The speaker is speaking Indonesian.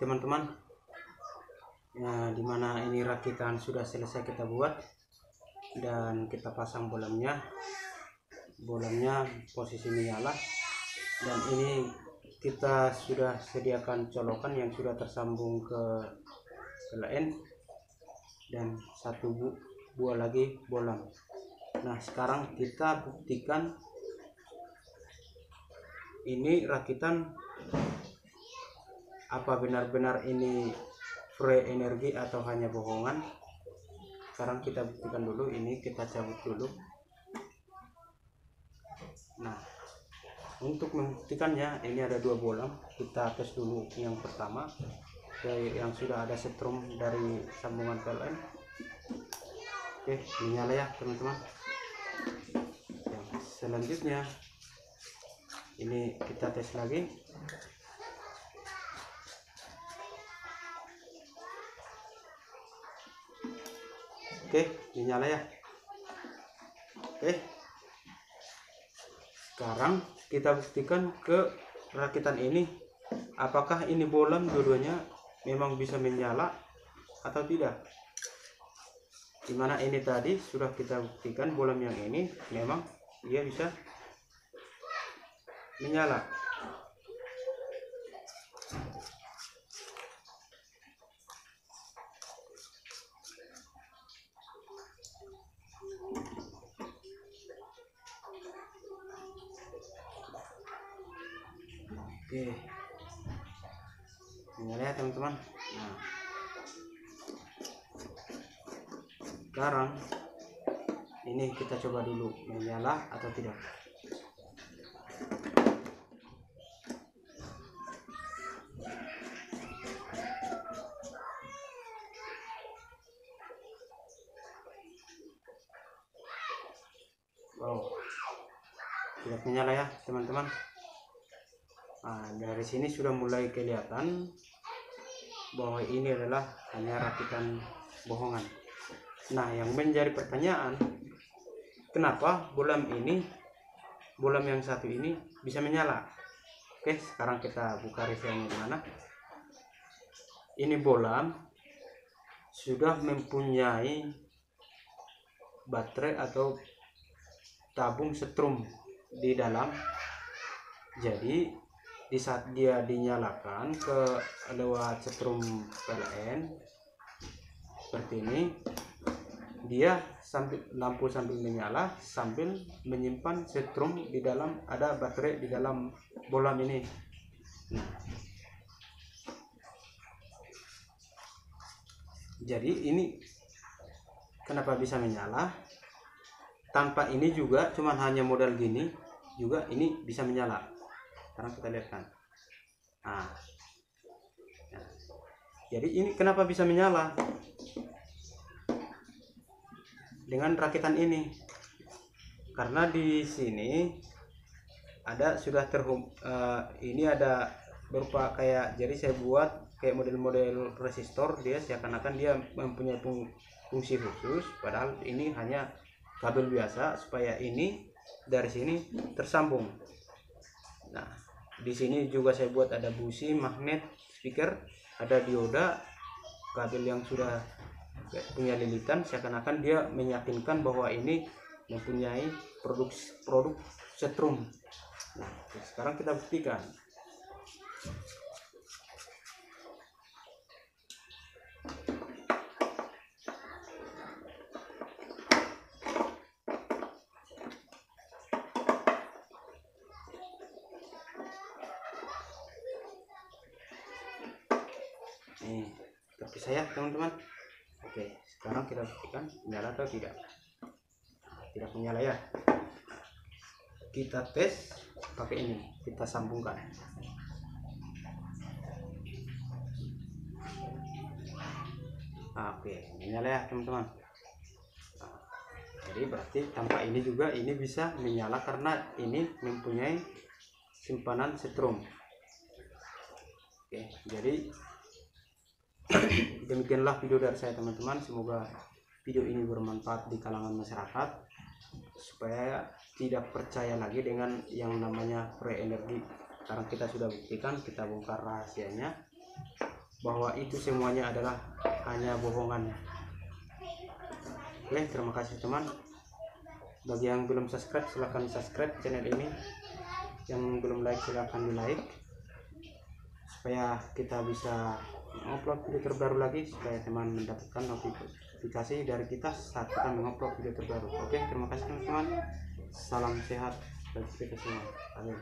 teman-teman, dimana ini rakitan sudah selesai kita buat dan kita pasang bolamnya posisi menyala, dan ini kita sudah sediakan colokan yang sudah tersambung ke PLN dan satu buah lagi bolam. Nah, sekarang kita buktikan ini rakitan apa benar-benar ini free energi atau hanya bohongan. Sekarang kita buktikan dulu, ini kita cabut dulu. Nah, untuk membuktikannya ini ada dua bolam, kita tes dulu yang pertama yang sudah ada setrum dari sambungan PLN. Oke, menyala ya teman-teman. Yang selanjutnya ini kita tes lagi. Oke, menyala ya. Oke, sekarang kita buktikan ke rakitan ini apakah ini bolam dua-duanya memang bisa menyala atau tidak. Dimana ini tadi sudah kita buktikan bolam yang ini memang dia bisa menyala. Oke, menyala ya teman-teman. Nah, sekarang ini kita coba dulu menyala atau tidak. Wow, sudah menyala ya teman-teman. Nah, dari sini sudah mulai kelihatan bahwa ini adalah hanya rakitan bohongan. Nah, yang menjadi pertanyaan, kenapa bolam yang satu ini bisa menyala? Oke, sekarang kita buka reviewnya di mana. Ini bolam sudah mempunyai baterai atau tabung setrum di dalam. Jadi di saat dia dinyalakan ke lewat setrum PLN seperti ini, dia lampu sambil menyala sambil menyimpan setrum di dalam, ada baterai di dalam bolam ini. Nah, jadi ini kenapa bisa menyala? Tanpa ini juga, cuman hanya modal gini juga ini bisa menyala. Sekarang kita lihat kan. Nah, jadi ini kenapa bisa menyala dengan rakitan ini? Karena di sini ada sudah ini ada berupa kayak, jadi saya buat kayak model-model resistor, dia seakan-akan dia mempunyai fungsi khusus, padahal ini hanya kabel biasa supaya ini dari sini tersambung. Nah, di sini juga saya buat ada busi, magnet, speaker, ada dioda, kabel yang sudah punya lilitan, seakan-akan dia meyakinkan bahwa ini mempunyai produk setrum. Nah, sekarang kita buktikan. Nih, seperti saya teman-teman. Oke, sekarang kita buktikan menyala atau tidak. Nah, tidak menyala ya. Kita tes pakai ini, kita sambungkan. Nah, oke, menyala ya teman-teman. Nah, jadi berarti tanpa ini juga ini bisa menyala karena ini mempunyai simpanan setrum. Oke, jadi demikianlah video dari saya teman-teman. Semoga video ini bermanfaat di kalangan masyarakat supaya tidak percaya lagi dengan yang namanya free energi. Sekarang kita sudah buktikan, kita bongkar rahasianya. bahwa itu semuanya adalah hanya bohongan. Oke, terima kasih teman. Bagi yang belum subscribe silahkan subscribe channel ini, yang belum like silahkan di like supaya kita bisa mengupload video terbaru lagi, supaya teman mendapatkan notifikasi dari kita saat kita mengupload video terbaru. Oke, terima kasih teman-teman. Salam sehat bagi kita semua. Amin.